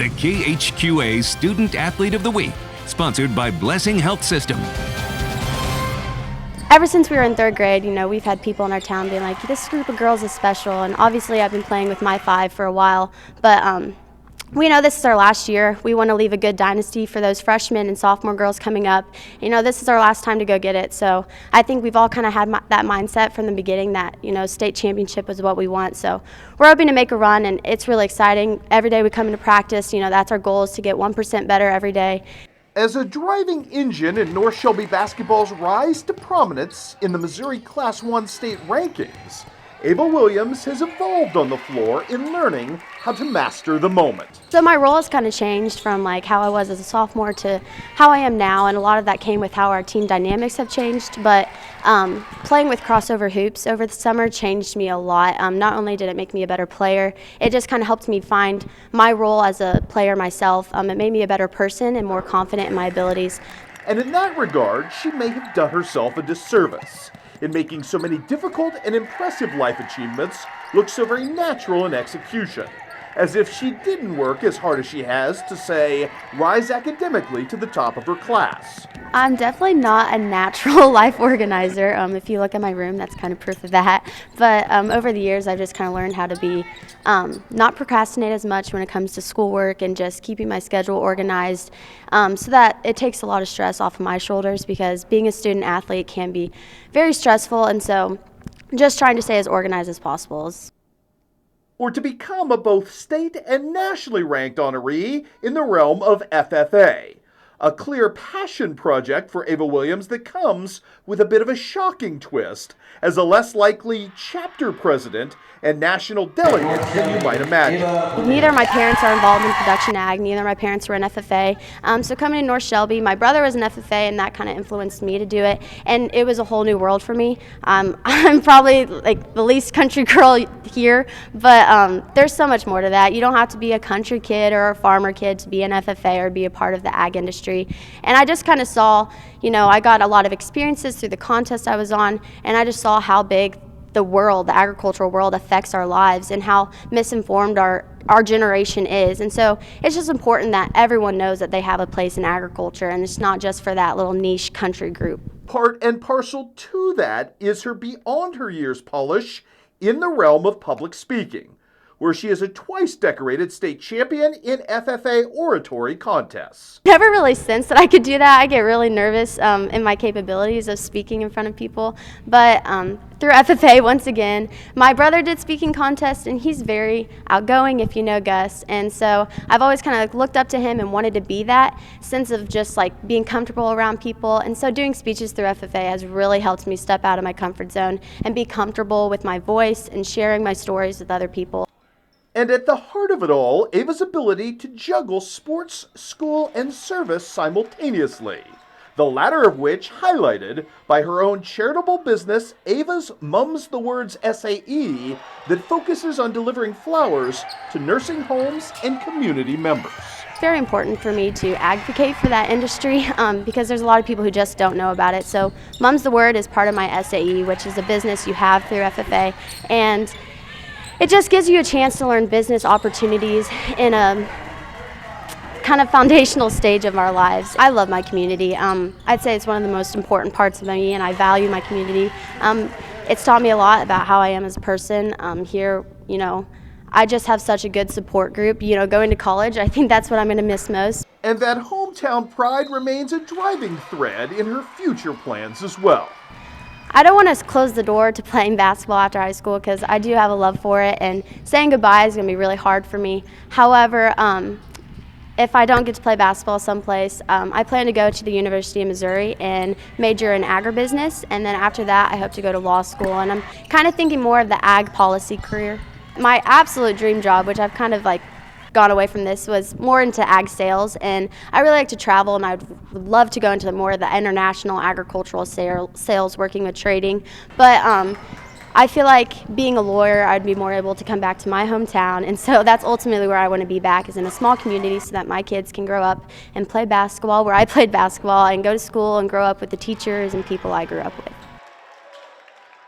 the KHQA Student Athlete of the Week, sponsored by Blessing Health System. Ever since we were in third grade, we've had people in our town being like, this group of girls is special, and obviously I've been playing with my five for a while, but we know this is our last year. We want to leave a good dynasty for those freshmen and sophomore girls coming up. This is our last time to go get it, so I think we've all kind of had that mindset from the beginning that, state championship was what we want, so we're hoping to make a run, and it's really exciting. Every day we come into practice, that's our goal, is to get 1% better every day. As a driving engine in North Shelby basketball's rise to prominence in the Missouri Class I state rankings, Ava Williams has evolved on the floor in learning how to master the moment. So my role has kind of changed from how I was as a sophomore to how I am now, and a lot of that came with how our team dynamics have changed, but playing with crossover hoops over the summer changed me a lot. Not only did it make me a better player, it just kind of helped me find my role as a player myself. It made me a better person and more confident in my abilities. And in that regard, she may have done herself a disservice in making so many difficult and impressive life achievements look so very natural in execution, as if she didn't work as hard as she has to, say, rise academically to the top of her class. I'm definitely not a natural life organizer. If you look at my room, that's kind of proof of that. But over the years, I've just kind of learned how to be not procrastinate as much when it comes to schoolwork, and just keeping my schedule organized so that it takes a lot of stress off of my shoulders, because being a student athlete can be very stressful, and so just trying to stay as organized as possible. Or to become a both state and nationally ranked honoree in the realm of FFA. A clear passion project for Ava Williams that comes with a bit of a shocking twist as a less likely chapter president and national delegate than you might imagine. Neither of my parents are involved in production ag. Neither of my parents were in FFA. So coming to North Shelby, my brother was in FFA, and that kind of influenced me to do it. And it was a whole new world for me. I'm probably the least country girl here, but there's so much more to that. You don't have to be a country kid or a farmer kid to be in FFA or be a part of the ag industry. And I just kind of saw, I got a lot of experiences through the contest I was on, and I just saw how big the agricultural world affects our lives, and how misinformed our generation is. And so it's just important that everyone knows that they have a place in agriculture, and it's not just for that little niche country group. Part and parcel to that is her beyond her years polish in the realm of public speaking, where she is a twice decorated state champion in FFA oratory contests. Never really sensed that I could do that. I get really nervous in my capabilities of speaking in front of people, but through FFA, once again, my brother did speaking contests, and he's very outgoing, if you know Gus, and so I've always kind of looked up to him and wanted to be that sense of just being comfortable around people. And so doing speeches through FFA has really helped me step out of my comfort zone and be comfortable with my voice and sharing my stories with other people. And at the heart of it all, Ava's ability to juggle sports, school, and service simultaneously, the latter of which highlighted by her own charitable business, Ava's Mums the Words SAE, that focuses on delivering flowers to nursing homes and community members. It's very important for me to advocate for that industry because there's a lot of people who just don't know about it. So Mums the Word is part of my SAE, which is a business you have through FFA, and it just gives you a chance to learn business opportunities in a kind of foundational stage of our lives. I love my community. I'd say it's one of the most important parts of me, and I value my community. It's taught me a lot about how I am as a person. Here, I just have such a good support group. Going to college, I think that's what I'm going to miss most. And that hometown pride remains a driving thread in her future plans as well. I don't want to close the door to playing basketball after high school, because I do have a love for it, and saying goodbye is going to be really hard for me. However, if I don't get to play basketball someplace, I plan to go to the University of Missouri and major in agribusiness, and then after that I hope to go to law school, and I'm kind of thinking more of the ag policy career. My absolute dream job, which I've kind of gone away from this, was more into ag sales, and I really like to travel, and I would love to go into more of the international agricultural sales, working with trading, but I feel like being a lawyer, I'd be more able to come back to my hometown, and so that's ultimately where I want to be back, is in a small community, so that my kids can grow up and play basketball where I played basketball, and go to school and grow up with the teachers and people I grew up with.